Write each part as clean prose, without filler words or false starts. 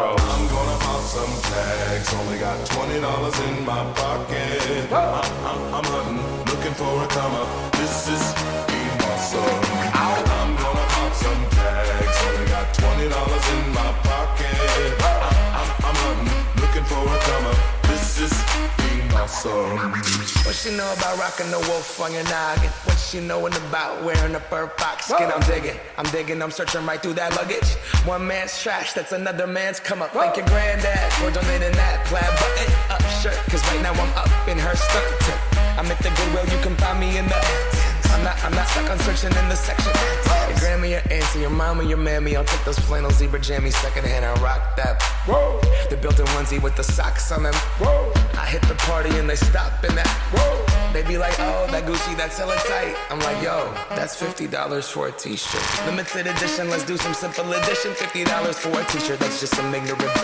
I'm gonna pop some tags, only got $20 in my pocket. I'm hunting, looking for a come up. This is being awesome. I'm gonna pop some tags, only got $20 in my pocket. I'm hunting, looking for a come up. This is being awesome. What she know about rocking the wolf on your noggin? What she knowin' about wearing a fur fox skin? I'm digging, I'm searching right through that luggage. One man's trash, that's another man's come up. Thank your granddad for donating that plaid button up shirt. Cause right now I'm up in her skirt. I'm at the Goodwill, you can find me in the I'm not stuck on searching in the section. Your grandma, your auntie, your mama, your mammy. I'll take those flannel zebra jammies secondhand and rock that. Whoa. The built-in onesie with the socks on them. Whoa. I hit the party and they stop in that. Whoa. They be like, oh, that Gucci, that's hella tight. I'm like, yo, that's $50 for a t-shirt. Limited edition, let's do some simple edition. $50 for a t-shirt, that's just some ignorant.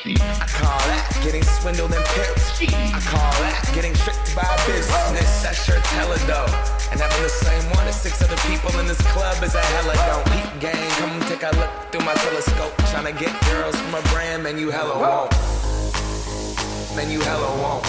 I call that getting swindled and pimped. I call that getting tricked by business. That shirt's hella dope. And having the same one as 6 other people in this club is a hella don't. Peep gang, come take a look through my telescope. Tryna get girls from a brand, man, you hella won't. Man, you hella won't.